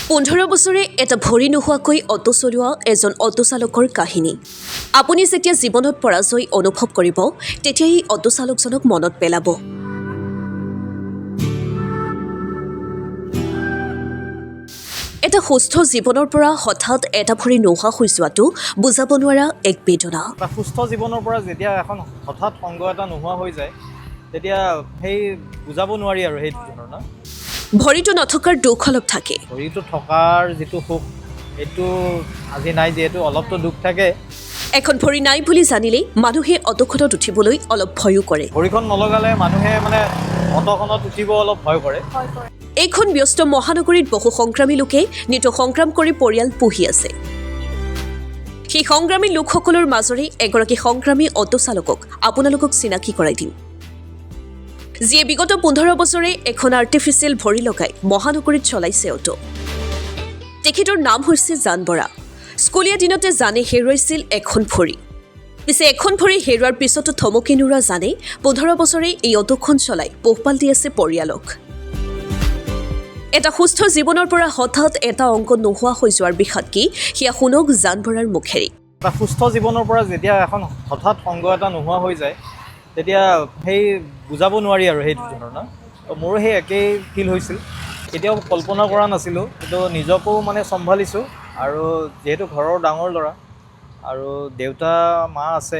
15 বছৰে এটা ভৰি নোহোৱাকৈ অটো চলোৱা এজন অটো চালকৰ কাহিনী। আপুনি যেতিয়া জীৱনত পৰাজয় অনুভৱ কৰিব তেতিয়া এই অটো চালকজনক মনত পেলাব। এটা সুস্থ জীৱনৰ পৰা হঠাৎ এটা ভৰি নোহোৱা হৈ যোৱাটো বুজাব নোৱাৰা এক বেদনা। এটা সুস্থ জীৱনৰ পৰা যেতিয়া এখন হঠাৎ সংগ এটা নোহোৱা হৈ যায় তেতিয়া সেই বুজাব নোৱাৰি আৰু সেইটো ধৰণৰ ভৰিটো নথকাৰ দুখ অলপ থাকে। ভৰিটো থকাৰ যিটো সুখ সেইটো আজি নাই, যিহেতু অলপতো দুখ থাকে। এখন ভৰি নাই বুলি জানিলেই মানুহে অটোখনত উঠিবলৈ অলপ ভয়ো কৰে। ভৰিখন নলগালে মানুহে অটোখনত উঠিব অলপ ভয় কৰে। এইখন ব্যস্ত মহানগৰীত বহু সংগ্ৰামী লোকে নিতৌ সংগ্ৰাম কৰি পৰিয়াল পুহি আছে। সেই সংগ্ৰামী লোকসকলৰ মাজৰে এগৰাকী সংগ্ৰামী অটো চালকক আপোনালোকক চিনাকি কৰাই দিম, যিয়ে বিগত 15 বছৰে এখন আৰ্টিফিচিয়েল ভৰি লগাই মহানগৰীত চলাইছে অটো। তেখেতৰ নাম হৈছে জান বৰা। স্কুলীয়া দিনতে জানে হেৰুৱাইছিল এখন ভৰি। পিছে এখন ভৰি হেৰুৱাৰ পিছতো থমকি নোৰোৱা জানে 15 বছৰে এই অটোখন চলাই পোহপাল দি আছে পৰিয়ালক। এটা সুস্থ জীৱনৰ পৰা হঠাৎ এটা অংগ নোহোৱা হৈ যোৱাৰ বিষাদ কি সেয়া শুনক জান বৰাৰ মুখেৰে। এটা সুস্থ জীৱনৰ পৰা যেতিয়া এখন হঠাৎ সংগ এটা নোহোৱা হৈ যায় তেতিয়া সেই বুজাব নোৱাৰি আৰু সেইটো ধৰণৰ মোৰো সেই একেই ফিল হৈছিল। কেতিয়াও কল্পনা কৰা নাছিলোঁ, কিন্তু নিজকো চম্ভালিছোঁ। আৰু যিহেতু ঘৰৰ ডাঙৰ ল'ৰা আৰু দেউতা মা আছে,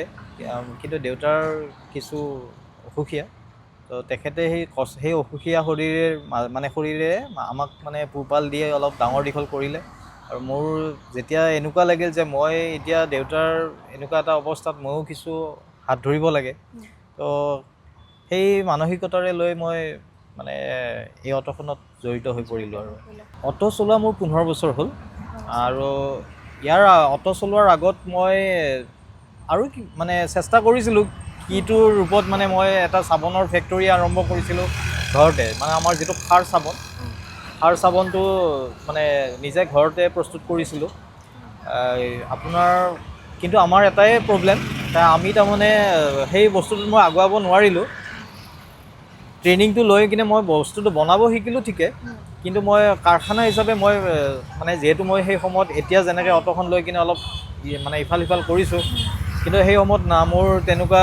কিন্তু দেউতাৰ কিছু অসুখীয়া, তো তেখেতে সেই অসুখীয়া শৰীৰে আমাক পোহপাল দিয়ে, অলপ ডাঙৰ দীঘল কৰিলে। আৰু মোৰ যেতিয়া এনেকুৱা লাগিল যে মই এতিয়া দেউতাৰ এনেকুৱা এটা অৱস্থাত ময়ো কিছু হাত ধৰিব লাগে, তো সেই মানসিকতাৰে লৈ মই এই অটোখনত জড়িত হৈ পৰিলোঁ। আৰু অটো চলোৱা মোৰ 15 বছৰ হ'ল। আৰু ইয়াৰ অটো চলোৱাৰ আগত মই আৰু চেষ্টা কৰিছিলোঁ কিটো ৰূপত মই এটা চাবোনৰ ফেক্টৰী আৰম্ভ কৰিছিলোঁ ঘৰতে। আমাৰ যিটো সাৰ চাবোনটো নিজে ঘৰতে প্ৰস্তুত কৰিছিলোঁ কিন্তু আমাৰ এটাই প্ৰব্লেম, আমি সেই বস্তুটোত মই আগুৱাব নোৱাৰিলোঁ। ট্ৰেইনিংটো লৈ কিনে মই বস্তুটো বনাব শিকিলোঁ ঠিকে, কিন্তু মই কাৰখানা হিচাপে যিহেতু মই সেই সময়ত এতিয়া যেনেকৈ অটোখন লৈ কিনে অলপ ইফাল সিফাল কৰিছোঁ, কিন্তু সেই সময়ত মোৰ তেনেকুৱা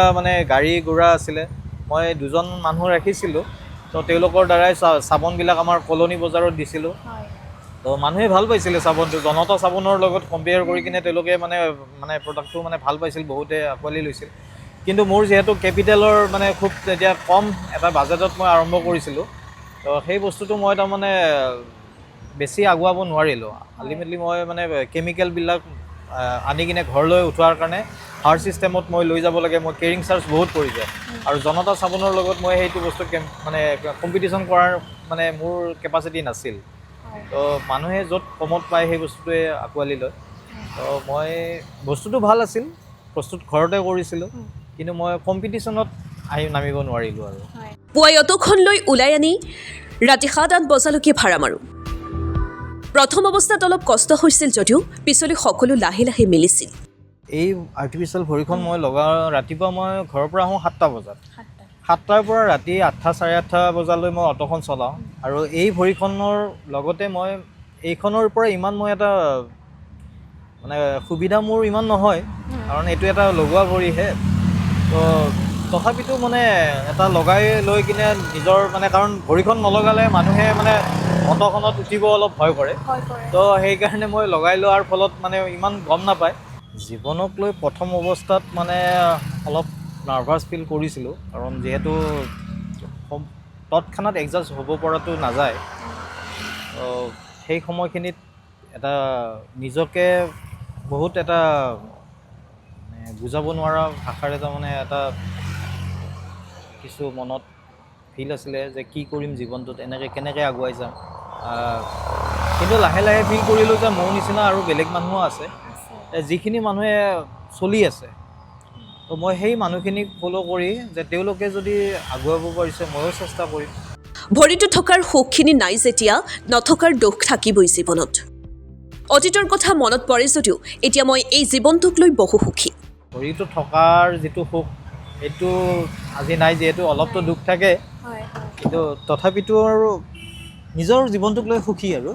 গাড়ী ঘোঁৰা আছিলে। মই 2জন মানুহ ৰাখিছিলোঁ, তো তেওঁলোকৰ দ্বাৰাই চাবোনবিলাক আমাৰ কলনী বজাৰত দিছিলোঁ। তো মানুহে ভাল পাইছিলে চাবোনটো, জনতা চাবোনৰ লগত কম্পেয়াৰ কৰি কিনে তেওঁলোকে প্ৰডাক্টটো ভাল পাইছিল, বহুতে আঁকোৱালি লৈছিল। কিন্তু মোৰ যিহেতু কেপিটেলৰ খুব তেতিয়া কম এটা বাজেটত মই আৰম্ভ কৰিছিলোঁ, তো সেই বস্তুটো মই বেছি আগুৱাব নোৱাৰিলোঁ। আল্টিমেটলি মই কেমিকেলবিলাক আনি কিনে ঘৰলৈ উঠোৱাৰ কাৰণে হাৰ্ড ছিষ্টেমত মই লৈ যাব লাগে। মই কেৰিং চাৰ্জ বহুত পৰি যায়, আৰু জনতা চাবোনৰ লগত মই সেইটো বস্তু কম্পিটিশ্যন কৰাৰ মোৰ কেপাচিটি নাছিল। তো মানুহে য'ত কমত পায় সেই বস্তুটোৱে আঁকোৱালি লয়। তো মই বস্তুটো ভাল আছিল, প্ৰস্তুত ঘৰতে কৰিছিলোঁ, কিন্তু মই কম্পিটিশ্যনত নামিব নোৱাৰিলোঁ। আৰু পুৱাই অটোখন লৈ ওলাই আনি ৰাতি 7-8 বজালৈকে ভাড়া মাৰোঁ। প্ৰথম অৱস্থাত অলপ কষ্ট হৈছিল যদিও পিছলৈ সকলো লাহে লাহে মিলিছিল। এই আৰ্টিফিচিয়েল ভৰিখন মই ৰাতিপুৱা মই ঘৰৰ পৰা আহোঁ 7টা বজাত। 7টাৰ পৰা ৰাতি 8টা 8:30 বজালৈ মই অটোখন চলাওঁ। আৰু এই ভৰিখনৰ লগতে মই এইখনৰ পৰা ইমান এটা সুবিধা মোৰ ইমান নহয়, কাৰণ এইটো এটা লগোৱা ভৰিহে। তো তথাপিতো এটা লগাই লৈ কিনে নিজৰ কাৰণ ভৰিখন নলগালে মানুহে অটোখনত উঠিব অলপ ভয় কৰে। তো সেইকাৰণে মই লগাই লোৱাৰ ফলত ইমান গম নাপায়। জীৱনক লৈ প্ৰথম অৱস্থাত অলপ নাৰ্ভাছ ফিল কৰিছিলোঁ, কাৰণ যিহেতু তৎক্ষণাত এডজাষ্ট হ'ব পৰাটো নাযায়। তো সেই সময়খিনিত এটা নিজকে বহুত এটা বুজাব নোৱাৰা ভাষাৰে এটা কিছু মনত ফিল আছিলে যে কি কৰিম জীৱনটোত, কেনেকৈ আগুৱাই যাম। কিন্তু লাহে লাহে ফিল কৰিলোঁ যে মোৰ নিচিনা আৰু বেলেগ মানুহো আছে, যিখিনি মানুহে চলি আছে। তো মই সেই মানুহখিনিক ফ'ল' কৰি যে তেওঁলোকে যদি আগুৱাব পাৰিছে ময়ো চেষ্টা কৰিম। ভৰিটো থকাৰ সুখখিনি নাই যেতিয়া নথকাৰ দুখ থাকিবই জীৱনত। অতীতৰ কথা মনত পৰে যদিও এতিয়া মই এই জীৱনটোক লৈ বহু সুখী। ভৰিটো থকাৰ যিটো সুখ সেইটো আজি নাই, যিহেতু অলপতো দুখ থাকে, কিন্তু তথাপিতো আৰু নিজৰ জীৱনটোক লৈ সুখী। আৰু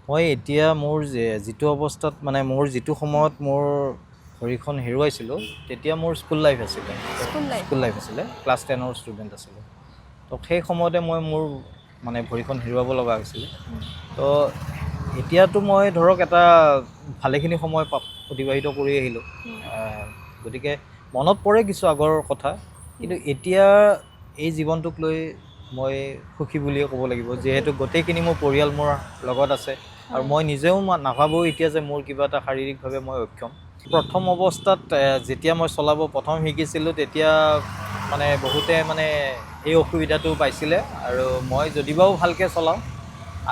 মই এতিয়া মোৰ যিটো অৱস্থাত মানে মোৰ যিটো সময়ত মোৰ ভৰিখন হেৰুৱাইছিলোঁ তেতিয়া মোৰ স্কুল লাইফ আছিলে ক্লাছ 10ৰ ষ্টুডেণ্ট আছিলোঁ। তো সেই সময়তে মই মোৰ মানে ভৰিখন হেৰুৱাব লগা হৈছিলে। তো এতিয়াতো মই ধৰক এটা ভালেখিনি সময় অতিবাহিত কৰি আহিলোঁ। গতিকে মনত পৰে কিছু আগৰ কথা, কিন্তু এতিয়া এই জীৱনটোক লৈ মই সুখী বুলিয়ে ক'ব লাগিব, যিহেতু গোটেইখিনি মোৰ পৰিয়াল মোৰ লগত আছে আৰু মই নিজেও নাভাবোঁ এতিয়া যে মোৰ কিবা এটা শাৰীৰিকভাৱে মই অক্ষম। প্ৰথম অৱস্থাত যেতিয়া মই চলাব প্ৰথম শিকিছিলোঁ তেতিয়া মানে বহুতে মানে এই অসুবিধাটো পাইছিলে আৰু মই যদিবাও ভালকৈ চলাওঁ,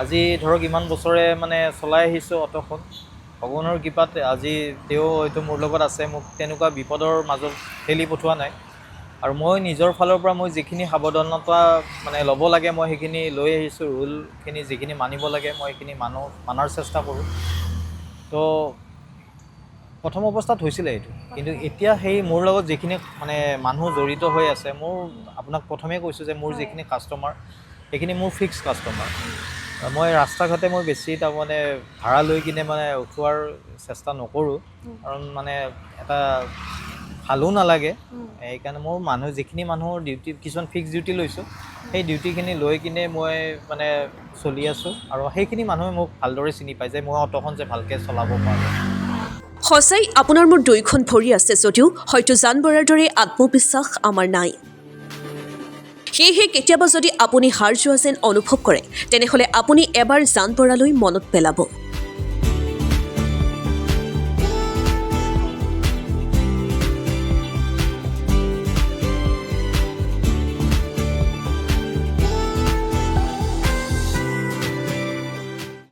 আজি ধৰক ইমান বছৰে মানে চলাই আহিছোঁ অটোখন, ভগৱানৰ কৃপাত আজি তেওঁ হয়তো মোৰ লগত আছে, মোক তেনেকুৱা বিপদৰ মাজত ঠেলি পঠোৱা নাই। আৰু মই নিজৰ ফালৰ পৰা মই যিখিনি সাৱধানতা মানে ল'ব লাগে মই সেইখিনি লৈ আহিছোঁ, ৰুলখিনি যিখিনি মানিব লাগে মই সেইখিনি মানাৰ চেষ্টা কৰোঁ। তো প্ৰথম অৱস্থাত হৈছিলে এইটো, কিন্তু এতিয়া সেই মোৰ লগত যিখিনি মানে মানুহ জড়িত হৈ আছে, মোৰ আপোনাক প্ৰথমেই কৈছোঁ যে মোৰ যিখিনি কাষ্টমাৰ সেইখিনি মোৰ ফিক্স কাষ্টমাৰ। মই ৰাস্তা ঘাটে মই বেছি তাৰমানে ভাড়া লৈ কিনে মানে উঠোৱাৰ চেষ্টা নকৰোঁ, কাৰণ মানে এটা ভালো নালাগে। সেইকাৰণে মোৰ যিখিনি মানুহৰ ডিউটি কিছুমান ফিক্স ডিউটি লৈছোঁ, সেই ডিউটিখিনি লৈ কিনে মই মানে চলি আছোঁ আৰু সেইখিনি মানুহে মোক ভালদৰে চিনি পায় যে মই অটোখন যে ভালকৈ চলাব পাৰোঁ। সঁচাই আপোনাৰ মোৰ দুয়োখন ভৰি আছে যদিও হয়তো জান বৰাৰ দৰে আত্মবিশ্বাস আমাৰ নাই। সেয়েহে কেতিয়াবা যদি আপুনি হাৰ যোৱা যেন অনুভৱ কৰে, তেনেহ'লে আপুনি এবাৰ জান বৰালৈ মনত পেলাব।